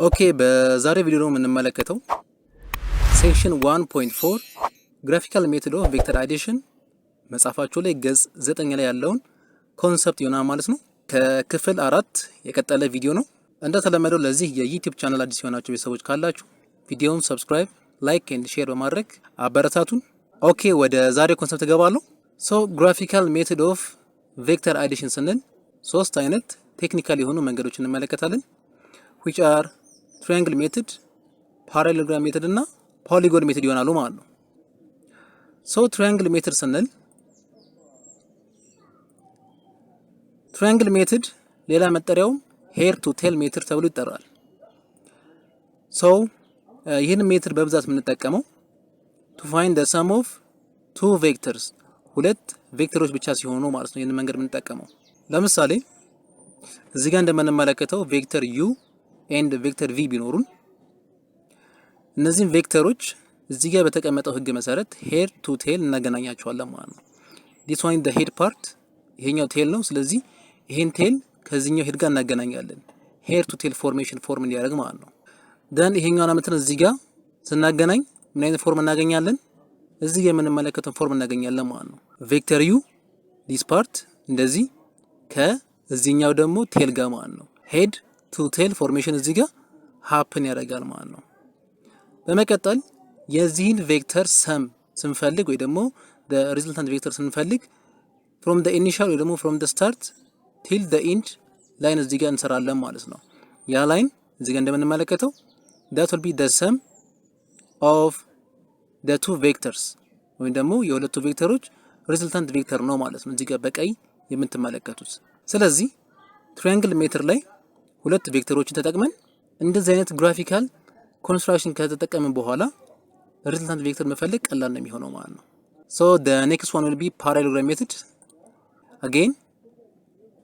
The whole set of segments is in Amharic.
ኦኬ በዛሬ ቪዲዮ ነው የምንመለከተው ሴክሽን 1.4 ግራፊካል ሜቶድ ኦፍ ቬክተር አዲሽን መጻፋችሁ ላይ ገጽ 9 ላይ ያለውን ኮንሰፕት ይሆናል ማለት ነው። ከክፍል 4 የቀጠለ ቪዲዮ ነው። እንደተለመደው ለዚህ የዩቲዩብ ቻናል አዲስ የሆናችሁ ቤተሰቦች ካላችሁ ቪዲዮውን ሰብስክራይብ፣ ላይክ ኤንድ ሼር በማድረግ አበረታቱን። ኦኬ ወደ ዛሬው ኮንሰፕት እገባለሁ። ሶ ግራፊካል ሜቶድ ኦፍ ቬክተር አዲሽን ስንል ሶስት አይነት ቴክኒካል የሆኑ መንገዶችን እንመለከታለን which are triangle method, parallelogram method እና polygon method ይሆናሉ ማለት ነው። so triangle method ስንል triangle method ሌላ መጠሪያው hair to tail method ተብሎ ይጠራል። so ይህን ሜትድ በብዛት የምንጠቀመው to find the sum of two vectors ሁለት ቬክተሮች ብቻ ሲሆኑ ማለት ነው። ይህን መንገድ የምንጠቀመው ለምሳሌ እዚህ ጋር እንደምንመለከተው ቬክተር u ኤንድ ቬክተር v ቢኖሩን እነዚህን ቬክተሮች እዚህ ጋር በተቀመጠው ህግ መሰረት ሄድ ቱ ቴል እናገናኛቸዋለን ማለት ነው። this one the head part ይሄኛው ቴል ነው። ስለዚህ ይሄን ቴል ከዚህኛው ሄድ ጋር እናገናኛለን ሄድ ቱ ቴል ፎርሜሽን ፎርም እንዲያደርግ ማለት ነው። then ይሄኛውን አመትን እዚህ ጋር ስናገናኝ ምን አይነት ፎርም እናገኛለን? እዚህ ጋር የምንመለከተው ፎርም እናገኛለን ማለት ነው። ቬክተር u this part እንደዚህ ከዚህኛው ደግሞ ቴል ጋር ማለት ነው ሄድ ቱ ቴል ፎርሜሽን እዚህ ጋር ሃፕን ያደርጋል ማለት ነው። በመቀጠል የዚህን ቬክተር ሰም ስንፈልግ ወይ ደግሞ the resultant ቬክተር ስንፈልግ from the initial ወይ ደግሞ from the start till the end ላይን እዚህ ጋር እንሰራለን ማለት ነው። ያ ላይን እዚህ ጋር እንደምንመለከተው that will be the sum of the two vectors ወይ ደግሞ የሁለቱ ቬክተሮች resultant ቬክተር ነው ማለት ነው እዚህ ጋር በቀይ የምትመለከቱት። ስለዚህ ትራያንግል ሜትር ላይ ሁለት ቬክተሮችን ተጠቅመን እንደዚህ አይነት ግራፊካል ኮንስትራክሽን ከተጠቀምን በኋላ ሪዘልታንት ቬክተር መፈለግ ቀላል ነው የሚሆነው ማለት ነው። so the next one will be parallelogram method. again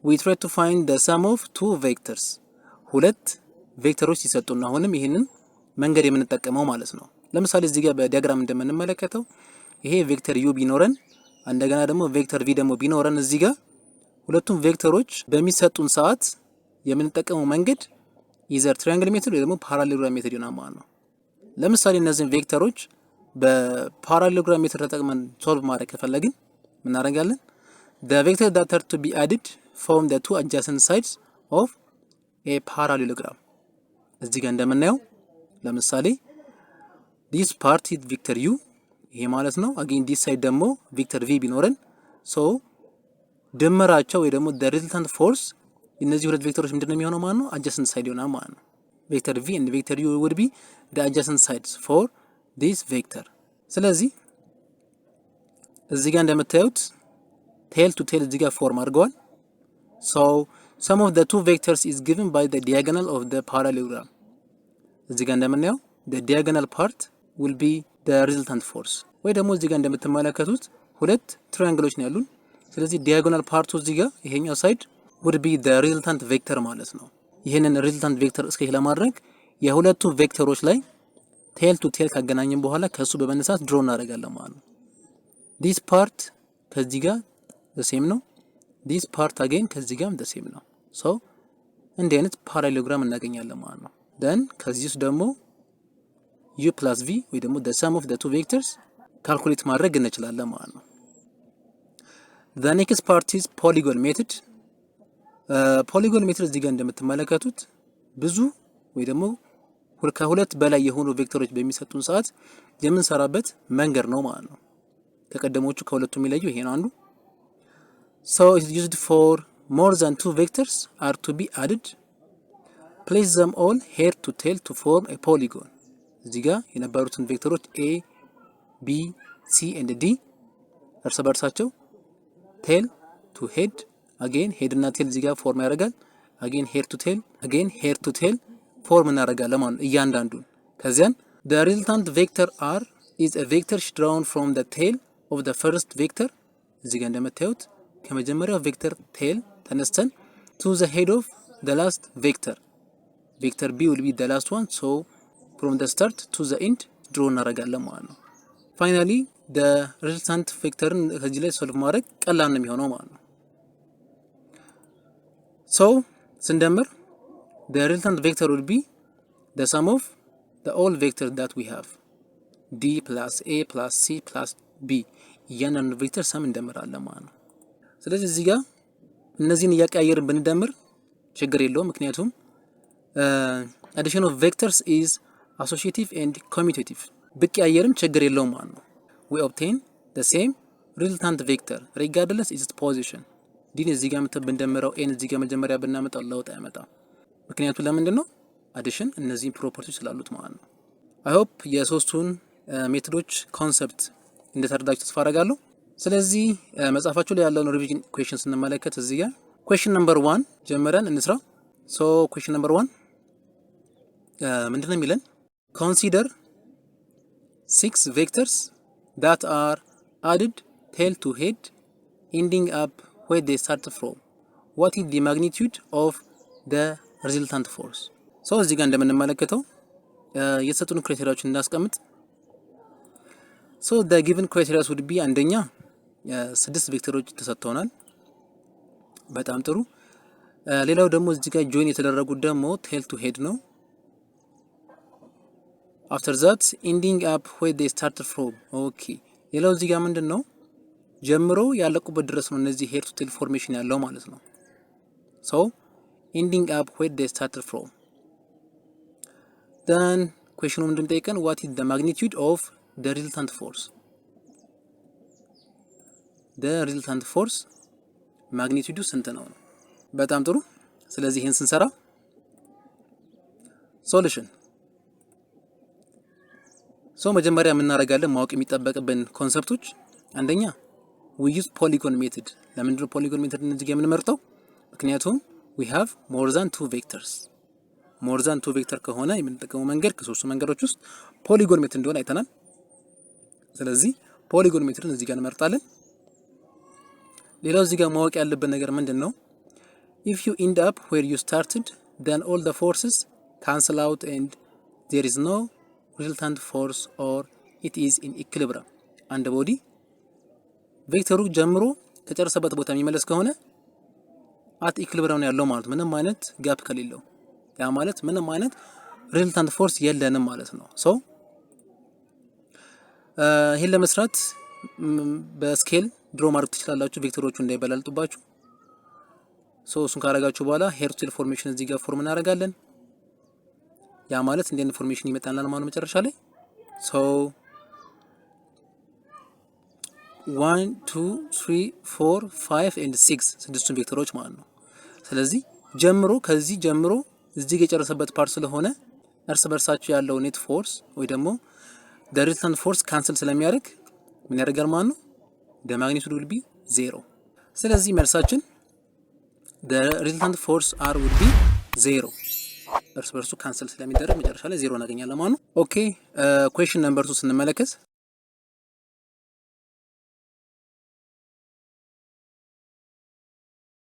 we try to find the sum of two vectors ሁለት ቬክተሮች ሲሰጡና አሁንም ይሄንን መንገድ የምንጠቀመው ማለት ነው። ለምሳሌ እዚህ ጋር በዲያግራም እንደምንመለከተው ይሄ ቬክተር u ቢኖረን እንደገና ደግሞ ቬክተር v ደግሞ ቢኖረን እዚህ ጋር ሁለቱም ቬክተሮች በሚሰጡን ሰዓት የምንጠቀመው መንገድ ኢዘር ትራያንግል ሜትድ ወይ ደግሞ ፓራሌሎግራም ሜትድ ይሆናል ማለት ነው። ለምሳሌ እነዚህን ቬክተሮች በፓራሌሎግራም ሜትድ ተጠቅመን ሶልቭ ማድረግ ከፈለግን ምን እናደርጋለን? the vector that are to be added form the two adjacent sides of a parallelogram እዚህ ጋር እንደምናየው ለምሳሌ this part is vector u ይሄ ማለት ነው። again this side ደግሞ ቬክተር v ቢኖረን so ድምራቸው ወይ ደግሞ the resultant force እነዚህ ሁለት ቬክተሮች ምንድነው የሚሆነው ማለት ነው? adjacent side ይሆናል ማለት ነው። ቬክተር v and ቬክተር u would be the adjacent sides for this vector። ስለዚህ እዚህ ጋር እንደምታዩት tail to tail እዚህ ጋር ፎርም አድርገዋል። so sum of the two vectors is given by the diagonal of the parallelogram እዚህ ጋር እንደምናየው the diagonal part will be the resultant force ወይ ደግሞ እዚህ ጋር እንደምትመለከቱት ሁለት ትራያንግሎች ነው ያሉን። ስለዚህ diagonal part እዚህ ጋር ይሄኛው ሳይድ would be the resultant vector ማለት ነው። ይሄንን resultant vector እስኬች ለማድረግ የሁለቱ ቬክተሮች ላይ tail to tail ካገናኘን በኋላ ከሱ በመነሳት ድሮ እናደርጋለን ማለት ነው። this part ከዚህ ጋር the same ነው። this part again ከዚህ ጋር the same ነው። so እንዲህ አይነት ፓራሌሎግራም እናገኛለን ማለት ነው። then ከዚህ ውስጥ ደግሞ u plus v ወይ ደግሞ the sum of the two vectors ካልኩሌት ማድረግ እንችላለን ማለት ነው። the next part is polygon method. ፖሊጎን ሜትር እዚህ ጋር እንደምትመለከቱት ብዙ ወይ ደግሞ ከሁለት በላይ የሆኑ ቬክተሮች በሚሰጡን ሰዓት የምንሰራበት መንገድ ነው ማለት ነው። ከቀደሞቹ ከሁለቱ የሚለየው ይሄ ነው አንዱ። so it is used for more than two vectors are to be added. place them all hair to tail to form a polygon. እዚህ ጋር የነበሩትን ቬክተሮች a b c and d እርስ በርሳቸው tail to head again head እና tail እዚህ ጋር ፎርም ያደርጋል። again hair to tail again hair to tail ፎርም እናደርጋለን ማለት ነው እያንዳንዱን። ከዚያን the resultant vector r is a vector drawn from the tail of the first vector እዚህ ጋር እንደምታዩት ከመጀመሪያው ቬክተር tail ተነስተን to the head of the last vector vector b will be the last one so from the start to the end draw እናደርጋለን ማለት ነው። finally the resultant vector ከዚህ ላይ ሶልቭ ማድረግ ቀላል ነው የሚሆነው ማለት ነው። so ስንደምር the resultant vector will be the sum of the all vectors that we have d plus a plus c plus b እያንዳንዱ ቬክተር ሰም እንደምራለን ማለት ነው። ስለዚህ እዚህ ጋር እነዚህን እያቀያየርን ብንደምር ችግር የለውም፣ ምክንያቱም addition of vectors is associative and commutative ብቀያየርም ችግር የለውም ማለት ነው። we obtain the same resultant vector regardless its position ዲን እዚህ ጋር ብንደምረው ኤን እዚህ ጋር መጀመሪያ ብናመጣው ለውጥ አይመጣም። ምክንያቱም ለምንድን ነው? አዲሽን እነዚህን ፕሮፐርቲዎች ስላሉት ማለት ነው። አይ ሆፕ የሶስቱን ሜቶዶች ኮንሰፕት እንደተረዳችሁ ተስፋ አደርጋለሁ። ስለዚህ መጽሐፋችሁ ላይ ያለውን ሪቪዥን ኩዌሽን ስንመለከት እዚህ ጋር ኩዌሽን ነምበር 1 ጀመረን እንስራ። ሶ ኩዌሽን ነምበር 1 ምንድነው የሚለን? ኮንሲደር 6 vectors that are added tail to head ending up where they start from. What is the magnitude of the resultant force? So እዚህ ጋር እንደምንመለከተው የተሰጡን ክራይቴሪያዎችን እናስቀምጥ። So the given criteria would be አንደኛ 6 ቬክተሮች ተሰጥተውናል። በጣም ጥሩ። ሌላው ደግሞ እዚህ ጋር ጆይን የተደረጉት ደግሞ tail to head ነው። After that ending up where they started from. Okay. ሌላው እዚህ ጋር ምንድን ነው ጀምሮ ያለቁበት ድረስ ነው እነዚህ ሄድ ቱ ቴል ፎርሜሽን ያለው ማለት ነው። so ending up where they started from. then question ምንድን ጠይቀን what is the magnitude of the resultant force? the resultant force magnitude ስንት ነው? በጣም ጥሩ። ስለዚህ ይሄን ስንሰራ ሶሉሽን መጀመሪያ የምናደርጋለን ማወቅ የሚጠበቅብን ኮንሰፕቶች አንደኛ we use polygon method። ለምንድነው polygon method እዚህ ጋር የምንመርጠው? ምክንያቱም we have more than 2 vectors more than 2 ቬክተር ከሆነ የምንጠቀመው መንገድ ከሶስቱ መንገዶች ውስጥ polygon method እንደሆነ አይተናል። ስለዚህ polygon method እዚህ ጋር እንመርጣለን። ሌላው እዚህ ጋር ማወቅ ያለብን ነገር ምንድነው? if you end up where you started then all the forces cancel out and there is no resultant force or it is in equilibrium. አንድ ቦዲ ቬክተሩ ጀምሮ ከጨረሰበት ቦታ የሚመለስ ከሆነ አት ኢኩሊብሪየም ነው ያለው ማለት ምንም አይነት ጋፕ ከሌለው ያ ማለት ምንም አይነት ሪዘልታንት ፎርስ የለንም ማለት ነው። ሶ ይሄን ለመስራት በስኬል ድሮ ማድረግ ትችላላችሁ ቬክተሮቹ እንዳይበላልጡባችሁ። ሶ እሱን ካረጋችሁ በኋላ ሄድ ቱ ቴል ፎርሜሽን እዚህ ጋር ፎርም እናደርጋለን። ያ ማለት እንደ ኢንፎርሜሽን ይመጣልናል ማለት መጨረሻ ላይ ሶ 1 2 3 4 5 and 6 ስድስቱን ቬክተሮች ማለት ነው። ስለዚህ ጀምሮ ከዚህ ጀምሮ እዚህ ጋር የጨረሰበት ፓርት ስለሆነ እርስ በርሳቸው ያለው ኔት ፎርስ ወይ ደግሞ the resultant force ካንሰል ስለሚያደርግ ምን ያደርጋል ማለት ነው? the magnitude will be 0። ስለዚህ መልሳችን the resultant force r will be 0 እርስ በርሱ ካንሰል ስለሚደረግ መጨረሻ ላይ 0 እናገኛለን ማለት ነው። ኦኬ ኩዌሽን ነምበር 2 ስንመለከት